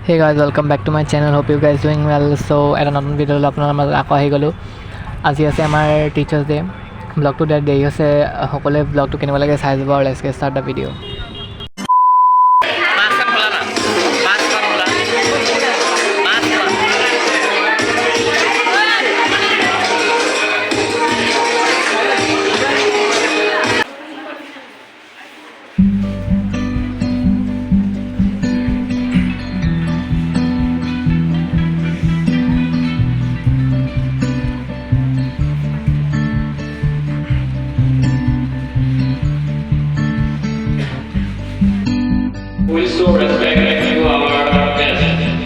Hey guys, welcome back to my channel. Hope you guys doing well. So এটা নতুন ভিডিঅ' আপোনাৰ মাজত আকৌ আহি গ'লোঁ। আজি আছে আমাৰ টিচাৰ্ছ ডে। ব্লগটো দিয়াত দেৰি হৈছে, সকলোৱে ব্লগটো কেনেকুৱা লাগে চাই যাব আৰু লেটছ গেট ষ্টাৰ্ট দ্য ভিডিঅ'। We still respect you our guests.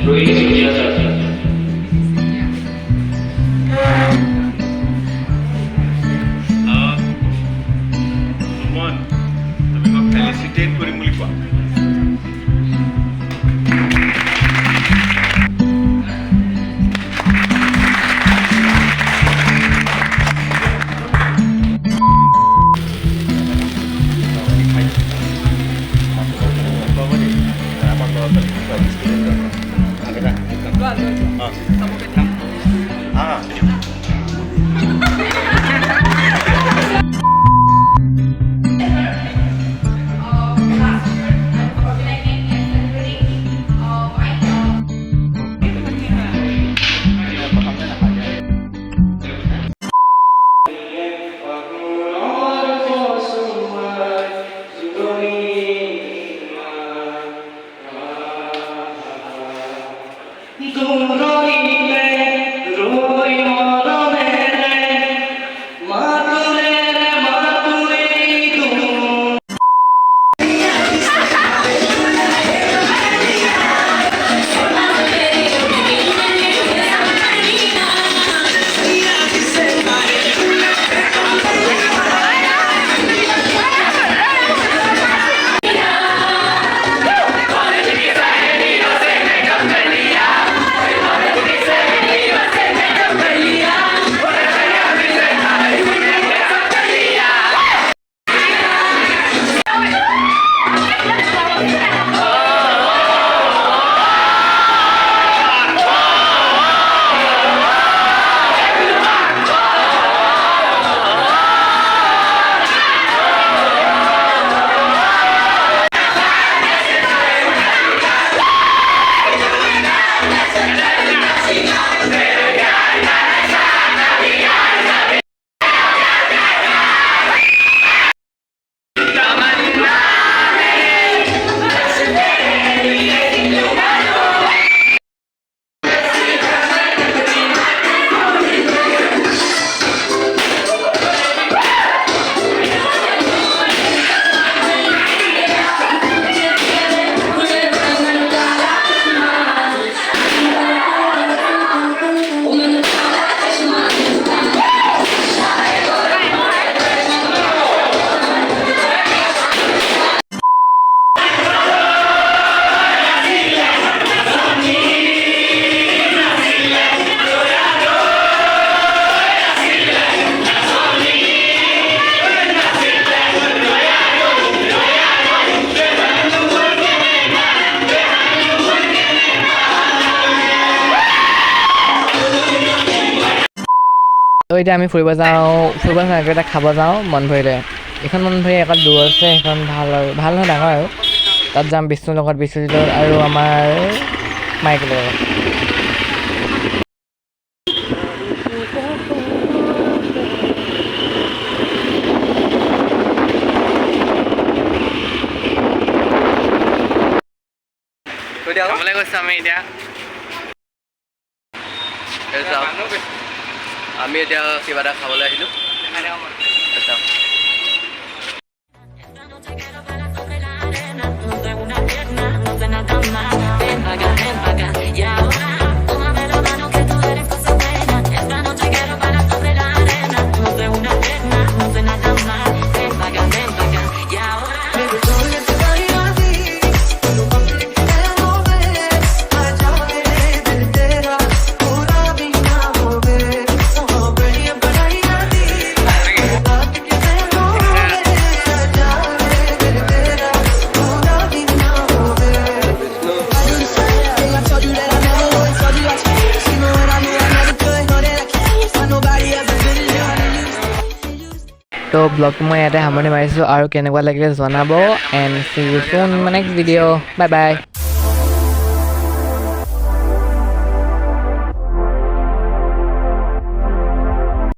Raise your hands. Moran, tapi kau felicitate kuri muli kau. তো এতিয়া আমি ফুৰিব নাযাওঁ, এটা খাব যাওঁ মন ভৰিলে। এইখন মন ভৰি অকল দূৰ আছে, সেইখন ভাল নহয়, ডাঙৰ আৰু। তাত যাম বিষ্ণুৰ লগত, বিশ্বজিতৰ আৰু আমাৰ মাইকৰ লগত। খাবলৈ গৈছোঁ আমি এতিয়া। আমি এতিয়া কিবা এটা খাবলৈ আহিলোঁ। তো ব্লগটো মই ইয়াতে সামৰণি মাৰিছোঁ আৰু কেনেকুৱা লাগিলে জনাব and see you soon next video' bye by